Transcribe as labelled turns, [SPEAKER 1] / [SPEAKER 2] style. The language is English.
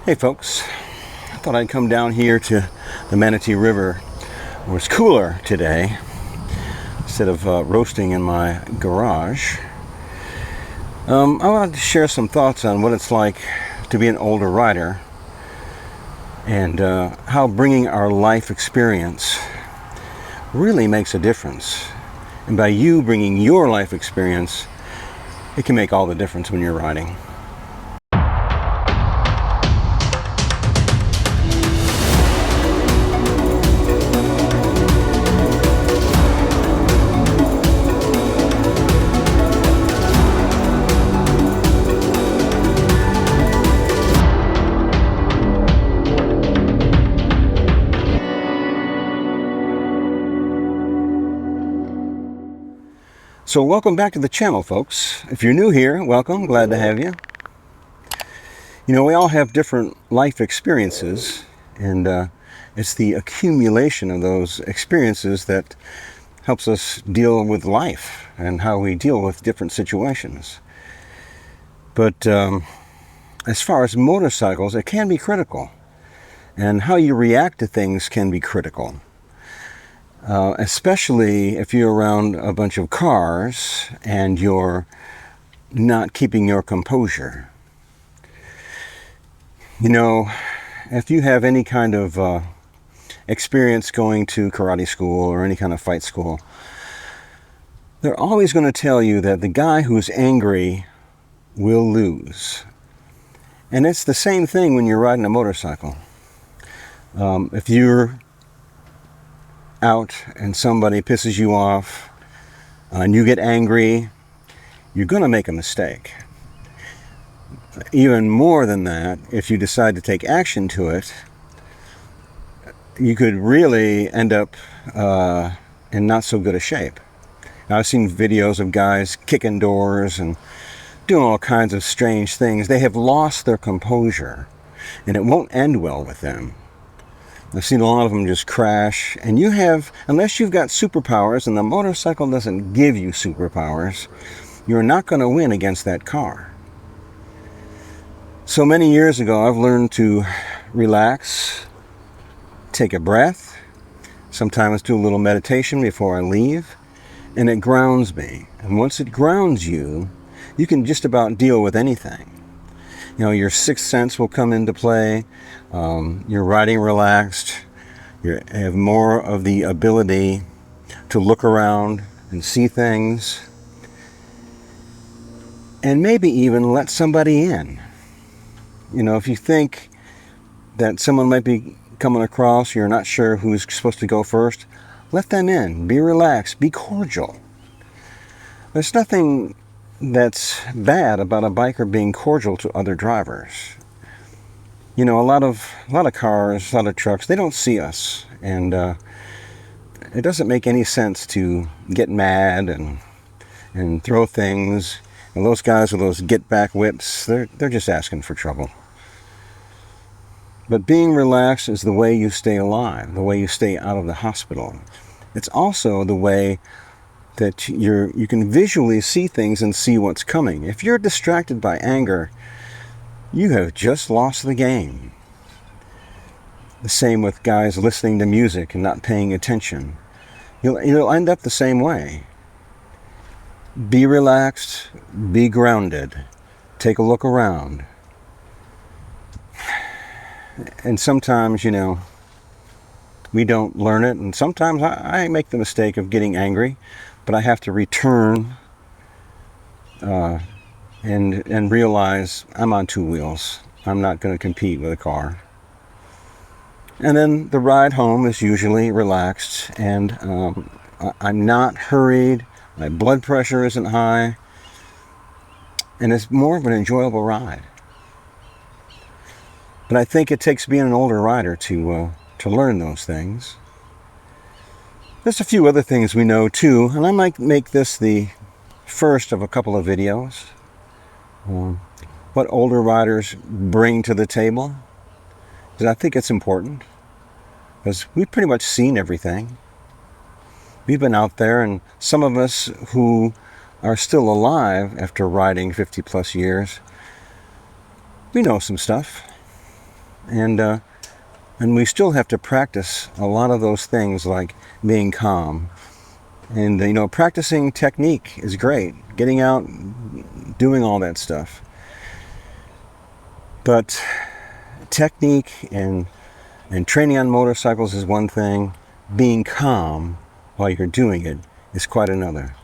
[SPEAKER 1] Hey folks, I thought I'd come down here to the Manatee River where it's cooler today instead of roasting in my garage. I wanted to share some thoughts on what it's like to be an older rider and how bringing our life experience really makes a difference. And by you bringing your life experience, it can make all the difference when you're riding. So welcome back to the channel, folks. If you're new here, welcome, glad to have you. You know, we all have different life experiences, and it's the accumulation of those experiences that helps us deal with life and how we deal with different situations. But as far as motorcycles, it can be critical, and how you react to things can be critical. Especially if you're around a bunch of cars and you're not keeping your composure. You know, if you have any kind of experience going to karate school or any kind of fight school, they're always going to tell you that the guy who's angry will lose. And it's the same thing when you're riding a motorcycle. If you're out and somebody pisses you off and you get angry, you're going to make a mistake. Even more than that, if you decide to take action to it, you could really end up in not so good a shape. Now, I've seen videos of guys kicking doors and doing all kinds of strange things. They have lost their composure and it won't end well with them. I've seen a lot of them just crash, and you have, unless you've got superpowers, and the motorcycle doesn't give you superpowers, you're not going to win against that car. So many years ago, I've learned to relax, take a breath, sometimes do a little meditation before I leave, and it grounds me. And once it grounds you, you can just about deal with anything. You know, your sixth sense will come into play. You're riding relaxed. You have more of the ability to look around and see things. And maybe even let somebody in. You know, if you think that someone might be coming across, you're not sure who's supposed to go first, let them in. Be relaxed. Be cordial. There's nothing that's bad about a biker being cordial to other drivers. You know, a lot of cars, a lot of trucks, they don't see us, and it doesn't make any sense to get mad and throw things. And those guys with those get back whips, they're just asking for trouble. But being relaxed is the way you stay alive, the way you stay out of the hospital. It's also the way that you can visually see things and see what's coming. If you're distracted by anger, you have just lost the game. The same with guys listening to music and not paying attention. You'll end up the same way. Be relaxed, be grounded, take a look around. And sometimes, you know, we don't learn it, and sometimes I make the mistake of getting angry, but I have to return and realize I'm on two wheels. I'm not going to compete with a car. And then the ride home is usually relaxed, and I'm not hurried. My blood pressure isn't high, and it's more of an enjoyable ride. But I think it takes being an older rider to learn those things. There's a few other things we know too, and I might make this the first of a couple of videos. What older riders bring to the table, because I think it's important, because we've pretty much seen everything. We've been out there, and some of us who are still alive after riding 50 plus years, we know some stuff. and we still have to practice a lot of those things, like being calm. And you know, practicing technique is great, getting out, doing all that stuff. But technique and training on motorcycles is one thing. Being calm while you're doing it is quite another.